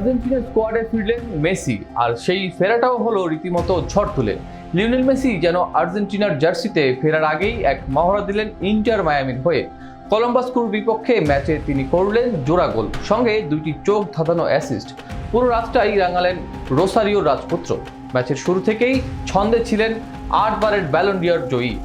Argentina স্কোয়াডে ফিরলেন Messi, আর সেই ফেরাটাও হলো রীতিমতো ঝড় তুলে। লিওনেল মেসি যেন আর্জেন্টিনার জার্সিতে ফেরার আগেই এক মহড়া দিলেন ইন্টার মায়ামির হয়ে। কলম্বাস ক্রুর বিপক্ষে ম্যাচে তিনি করলেন জোড়া গোল, সঙ্গে দুইটি চোখ ধাঁধানো অ্যাসিস্ট। পুরো রাতটাই রাঙালেন রোসারিওর রাজপুত্র। ম্যাচের শুরু থেকেই ছন্দে ছিলেন 8 বারের ব্যালন ডি'অর জয়ী।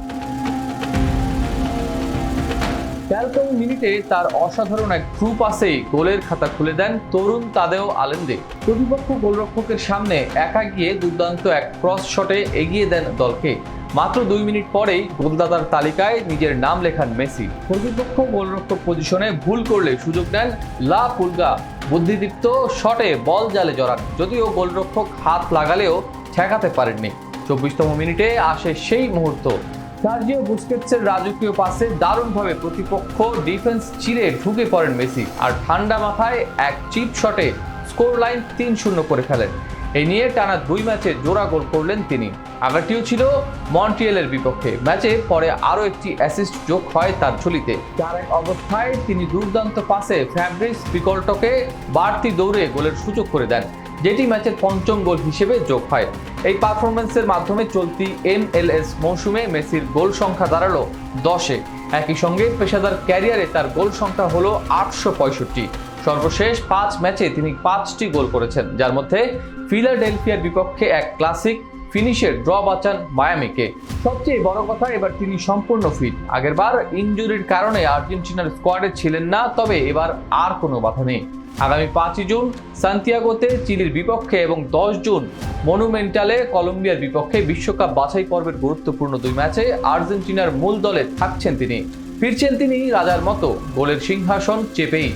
13তম মিনিটে তার অসাধারণ এক থ্রু পাসেই গোলের খাতা খুলে দেন তরুণ তাদেও আলেন্দে। প্রতিপক্ষ গোলরক্ষকের সামনে একা গিয়ে দুর্দান্ত এক ক্রস শটে এগিয়ে দেন দলকে। মাত্র 2 মিনিট পরেই গোলদাতার তালিকায় নিজের নাম লেখান মেসি। প্রতিপক্ষ গোলরক্ষক পজিশনে ভুল করলে সুযোগ নেন লা পুলগা। বুদ্ধিদীপ্ত শটে বল জালে জড়ান, যদিও গোলরক্ষক হাত লাগালেও ঠেকাতে পারেননি। 24তম মিনিটে আসে সেই মুহূর্ত। সার্জিও বুস্কেটসের রাজকীয় পাসে দারুণভাবে প্রতিপক্ষ ডিফেন্স চিরে ঢুকে পড়েন মেসি, আর ঠান্ডা মাথায় এক চিপ শটে স্কোর লাইন 3-0 করে ফেলেন। এই নিয়ে টানা 2 ম্যাচে জোড়া গোল করলেন তিনি। আগেরটিও ছিল মন্ট্রিয়েলের বিপক্ষে। ম্যাচে পরে আরও একটি অ্যাসিস্ট যোগ হয় তার ঝুলিতে। 4-1 অবস্থায় তিনি দুর্দান্ত পাসে ফ্যাব্রিস পিকল্টোকে বাড়তি দৌড়ে গোলের সুযোগ করে দেন, যেটি ম্যাচের 5ম গোল হিসেবে যোগ হয়। এই পারফরম্যান্সের মাধ্যমে চলতি MLS মৌসুমে মেসির গোল সংখ্যা দাঁড়ালো 10-এ। একই সঙ্গে পেশাদার ক্যারিয়ারে তার গোল সংখ্যা হলো 865। সর্বশেষ 5 ম্যাচে তিনি 5টি গোল করেছেন, যার মধ্যে ফিলাডেলফিয়ার বিপক্ষে এক ক্লাসিক ফিনিশের ড্র বাঁচান মায়ামিকে। সবচেয়ে বড় কথা, এবার তিনি সম্পূর্ণ ফিট। আগেরবার ইনজুরির কারণে আর্জেন্টিনার স্কোয়াডে ছিলেন না, তবে এবার আর কোনো বাধা নেই। আগামী 5 জুন সান্তিয়াগোতে চিলির বিপক্ষে এবং 10 জুন মনুমেন্টালে কলম্বিয়ার বিপক্ষে বিশ্বকাপ বাছাই পর্বের গুরুত্বপূর্ণ 2 ম্যাচে আর্জেন্টিনার মূল দলে থাকছেন তিনি। ফিরছেন তিনি রাজার মতো, গোলের সিংহাসন চেপেই।